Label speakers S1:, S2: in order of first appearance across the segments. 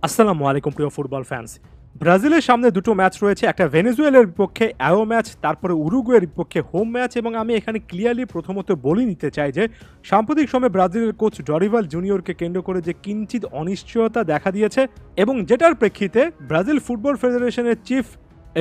S1: আসসালামু আলাইকুম প্রিয় ফুটবল ফ্যান্স। ব্রাজিলের সামনে দুটো ম্যাচ রয়েছে, একটা ভেনেজুয়েলার বিপক্ষে অ্যাওয়ে ম্যাচ, তারপরে উরুগুয়ের বিপক্ষে হোম ম্যাচ। এবং আমি এখানে ক্লিয়ারলি প্রথমত বলে নিতে চাই যে সাম্প্রতিক সময়ে ব্রাজিলের কোচ ডরিভাল জুনিয়রকে কেন্দ্র করে যে কিঞ্চিত অনিশ্চয়তা দেখা দিয়েছে এবং যেটার প্রেক্ষিতে ব্রাজিল ফুটবল ফেডারেশনের চিফ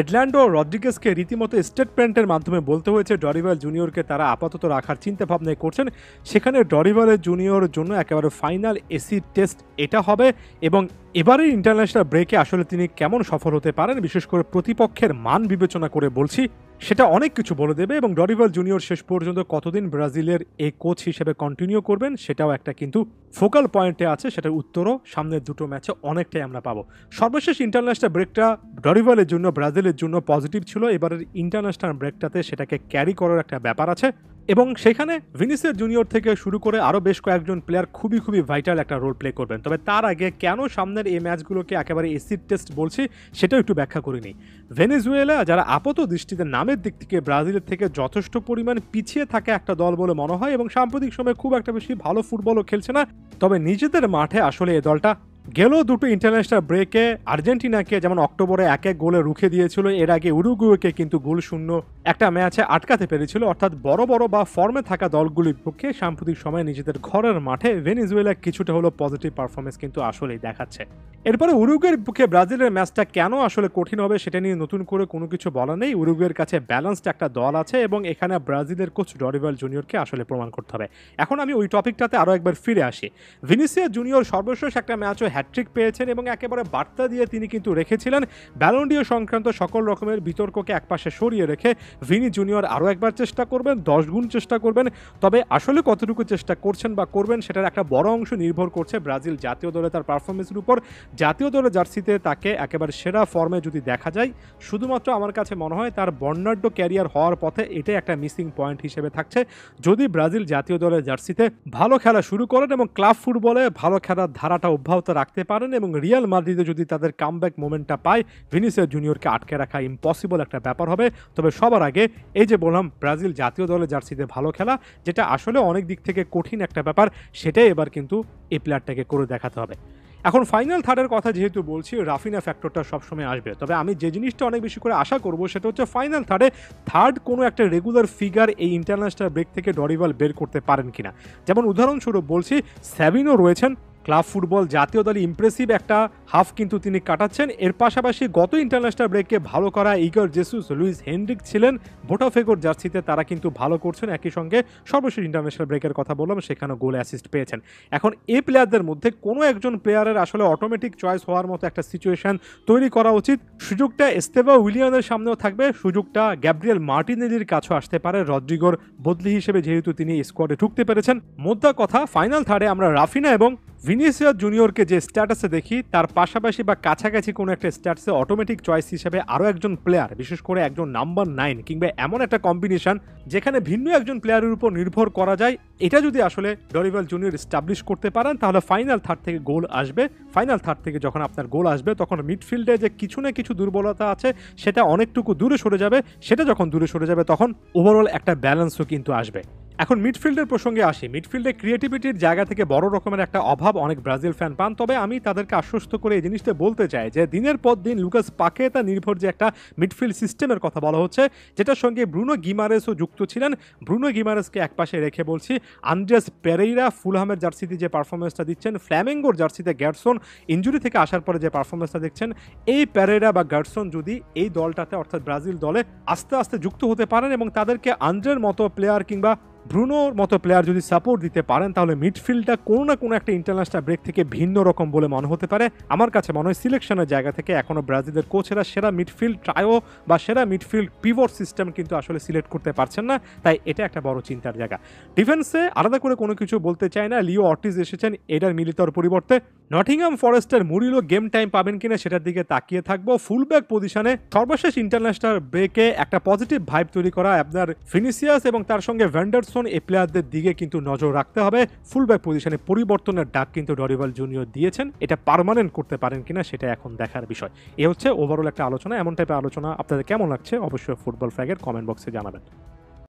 S1: এডল্যান্ডো রদ্রিগেজকে রীতিমতো স্টেটমেন্টের মাধ্যমে বলতে হয়েছে ডরিভাল জুনিয়রকে তারা আপাতত রাখার চিন্তা ভাবনাই করছেন। সেখানে ডরিভালের জুনিয়র জন্য একেবারে ফাইনাল এসি টেস্ট এটা হবে এবং এবারের ইন্টারন্যাশনাল ব্রেকে আসলে তিনি কেমন সফল হতে পারেন, বিশেষ করে প্রতিপক্ষের মান বিবেচনা করে বলছি, সেটা অনেক কিছু বলে দেবে। এবং ডরিভাল জুনিয়র শেষ পর্যন্ত কতদিন ব্রাজিলের এই কোচ হিসেবে কন্টিনিউ করবেন সেটাও একটা কিন্তু ফোকাল পয়েন্টে আছে, সেটার উত্তরও সামনের দুটো ম্যাচে অনেকটাই আমরা পাবো। সর্বশেষ ইন্টারন্যাশনাল ব্রেকটা ডরিভালের জন্য ব্রাজিলের জন্য পজিটিভ ছিল, এবারের ইন্টারন্যাশনাল ব্রেকটাতে সেটাকে ক্যারি করার একটা ব্যাপার আছে এবং সেখানে ভিনিসিয়াস জুনিয়র থেকে শুরু করে আরও বেশ কয়েকজন প্লেয়ার খুবই ভাইটাল একটা রোল প্লে করবেন। তবে তার আগে কেন সামনের এই ম্যাচগুলোকে একেবারে এসিড টেস্ট বলছি সেটাও একটু ব্যাখ্যা করে নিই। ভেনেজুয়েলা যারা আপাত দৃষ্টিতে নামের দিক থেকে ব্রাজিলের থেকে যথেষ্ট পরিমাণ পিছিয়ে থাকে একটা দল বলে মনে হয় এবং সাম্প্রতিক সময়ে খুব একটা বেশি ভালো ফুটবলও খেলছে না, তবে নিজেদের মাঠে আসলে এই দলটা গেল দুটো ইন্টারন্যাশনাল ব্রেকে আর্জেন্টিনাকে যেমন অক্টোবরে 1-1 গোলে রুখে দিয়েছিল, এর আগে উরুগুয়েকে কিন্তু গোল শূন্য একটা ম্যাচে আটকাতে পেরেছিল। অর্থাৎ বড় বড় বা ফর্মে থাকা দলগুলির পক্ষে সাম্প্রতিক সময়ে নিজেদের ঘরের মাঠে ভেনেজুয়েলা কিছুটা হলো পজিটিভ পারফরমেন্স কিন্তু আসলেই দেখাচ্ছে। এরপরে উরুগুয়ের পক্ষে ব্রাজিলের ম্যাচটা কেন আসলে কঠিন হবে সেটা নিয়ে নতুন করে কোনো কিছু বলা নেই। উরুগুয়ের কাছে ব্যালেন্সড একটা দল আছে এবং এখানে ব্রাজিলের কোচ ডরিভাল জুনিয়রকে আসলে প্রমাণ করতে হবে। এখন আমি ওই টপিকটাতে আরও একবার ফিরে আসি। ভিনিসিয়াস জুনিয়র সর্বশেষ একটা ম্যাচও হ্যাটট্রিক পেয়েছেন এবং একেবারে বার্তা দিয়ে তিনি কিন্তু রেখেছিলেন ব্যালন ডি'র সংক্রান্ত সকল রকমের বিতর্ককে একপাশে সরিয়ে রেখে ভিনি জুনিয়র আরও একবার চেষ্টা করবেন, 10 গুণ চেষ্টা করবেন। তবে আসলে কতটুকু চেষ্টা করছেন বা করবেন সেটার একটা বড় অংশ নির্ভর করছে ব্রাজিল জাতীয় দলে তার পারফরমেন্সের উপর। জাতীয় দলের জার্সিতে তাকে একেবারে সেরা ফর্মে যদি দেখা যায়, শুধুমাত্র আমার কাছে মনে হয় তার বর্ণাঢ্য ক্যারিয়ার হওয়ার পথে এটাই একটা মিসিং পয়েন্ট হিসেবে থাকছে। যদি ব্রাজিল জাতীয় দলের জার্সিতে ভালো খেলা শুরু করেন এবং ক্লাব ফুটবলে ভালো খেলার ধারাটা অব্যাহত রাখতে পারেন এবং রিয়াল মাদ্রিদে যদি তাদের কামব্যাক মোমেন্টটা পায়, ভিনিসিয়াস জুনিয়রকে আটকে রাখা ইম্পসিবল একটা ব্যাপার হবে। তবে সবার আগে এই যে বললাম ব্রাজিল জাতীয় দলের জার্সিতে ভালো খেলা, যেটা আসলে অনেক দিক থেকে কঠিন একটা ব্যাপার, সেটাই এবার কিন্তু এই প্লেয়ারটাকে করে দেখাতে হবে। এখন ফাইনাল থার্ডের কথা যেহেতু বলছি, রাফিনা ফ্যাক্টরটা সবসময় আসবে। তবে আমি যে জিনিসটা অনেক বেশি করে আশা করব সেটা হচ্ছে ফাইনাল থার্ডে থার্ড কোনো একটা রেগুলার ফিগার এই ইন্টারন্যাশনাল ব্রেক থেকে ডরিভাল বের করতে পারেন কিনা। যেমন উদাহরণস্বরূপ বলছি, স্যাভিনো রয়েছেন, ক্লাব ফুটবল জাতীয় দলে ইমপ্রেসিভ একটা হাফ কিন্তু তিনি কাটাচ্ছেন। এর পাশাপাশি গত ইন্টারন্যাশনাল ব্রেককে ভালো করা ইগর জেসুস, লুইস হেনরিক ছিলেন বোটাফেগোর জার্সিতে, তারা কিন্তু ভালো করছেন। একই সঙ্গে সর্বশেষ ইন্টারন্যাশনাল ব্রেকের কথা বললাম, সেখানে গোল অ্যাসিস্ট পেয়েছেন। এখন এই প্লেয়ারদের মধ্যে কোনো একজন প্লেয়ারের আসলে অটোমেটিক চয়েস হওয়ার মতো একটা সিচুয়েশন তৈরি করা উচিত। সুযোগটা এস্তেভা উইলিয়ানের সামনেও থাকবে, সুযোগটা গ্যাব্রিয়েল মার্টিনেলির কাছেও আসতে পারে, রদ্রিগোর বদলি হিসেবে যেহেতু তিনি স্কোয়াডে ঢুকতে পেরেছেন। মোদ্দা কথা, ফাইনাল থার্ডে আমরা রাফিনা এবং ভিনিসিয়াস জুনিয়রকে যে স্ট্যাটাসে দেখি তার পাশাপাশি বা কাছাকাছি কোনো একটা স্ট্যাটাসে অটোমেটিক চয়েস হিসেবে আরও একজন প্লেয়ার, বিশেষ করে একজন নাম্বার 9 কিংবা এমন একটা কম্বিনেশন যেখানে ভিন্ন একজন প্লেয়ারের উপর নির্ভর করা যায়, এটা যদি আসলে ডরিভাল জুনিয়র এস্টাবলিশ করতে পারেন তাহলে ফাইনাল থার্ড থেকে গোল আসবে। ফাইনাল থার্ড থেকে যখন আপনার গোল আসবে তখন মিডফিল্ডে যে কিছু না কিছু দুর্বলতা আছে সেটা অনেকটুকু দূরে সরে যাবে। সেটা যখন দূরে সরে যাবে তখন ওভারঅল একটা ব্যালেন্সও কিন্তু আসবে। এখন মিডফিল্ডের প্রসঙ্গে আসি। মিডফিল্ডে ক্রিয়েটিভিটির জায়গা থেকে বড় রকমের একটা অভাব অনেক ব্রাজিল ফ্যান পান। তবে আমি তাদেরকে আশ্বস্ত করে এই জিনিসটা বলতে চাই যে দিনের পর দিন লুকাস পাকেতা নির্ভর যে একটা মিডফিল্ড সিস্টেমের কথা বলা হচ্ছে, যেটার সঙ্গে ব্রুনো গিমারেসও যুক্ত ছিলেন। ব্রুনো গিমারেসকে একপাশে রেখে বলছি, আন্দ্রেস পেরেইরা ফুলহামের জার্সিতে যে পারফরমেন্সটা দিচ্ছেন, ফ্ল্যামেঙ্গোর জার্সিতে গ্যারসন ইনজুরি থেকে আসার পরে যে পারফরমেন্সটা দেখছেন, এই পেরেইরা বা গ্যারসন যদি এই দলটাতে অর্থাৎ ব্রাজিল দলে আস্তে আস্তে যুক্ত হতে পারেন এবং তাদেরকে আন্দ্রের মতো প্লেয়ার কিংবা ব্রুনোর মতো প্লেয়ার যদি সাপোর্ট দিতে পারেন, তাহলে মিডফিল্ডটা কোনো না কোনো একটা ইন্টারন্যাশনাল ব্রেক থেকে ভিন্ন রকম বলে মনে হতে পারে। আমার কাছে মনে হয় সিলেকশনের জায়গা থেকে এখনও ব্রাজিলের কোচেরা সেরা মিডফিল্ড ট্রায়ো বা সেরা মিডফিল্ড পিভট সিস্টেম কিন্তু আসলে সিলেক্ট করতে পারছেন না, তাই এটা একটা বড় চিন্তার জায়গা। ডিফেন্সে আলাদা করে কোনো কিছু বলতে চাই না, লিও অর্টিজ এসেছেন এডার মিলিতর পরিবর্তে। নটিংহাম ফরেস্টের মুরিলো গেম টাইম পাবেন কিনা সেটার দিকে তাকিয়ে থাকবো। ফুলব্যাক পজিশনে সর্বশেষ ইন্টারন্যাশনাল ব্রেকে একটা পজিটিভ ভাইব তৈরি করা আপনার ভিনিসিয়াস এবং তার সঙ্গে ভ্যান্ডারসন, এই প্লেয়ারদের দিকে কিন্তু নজর রাখতে হবে। ফুলব্যাক পজিশনে পরিবর্তনের ডাক কিন্তু ডরিভাল জুনিয়র দিয়েছেন, এটা পার্মানেন্ট করতে পারেন কিনা সেটা এখন দেখার বিষয়। এ হচ্ছে ওভারঅল একটা আলোচনা। এমন টাইপের আলোচনা আপনাদের কেমন লাগছে অবশ্যই ফুটবল ফ্ল্যাগের কমেন্ট বক্সে জানাবেন।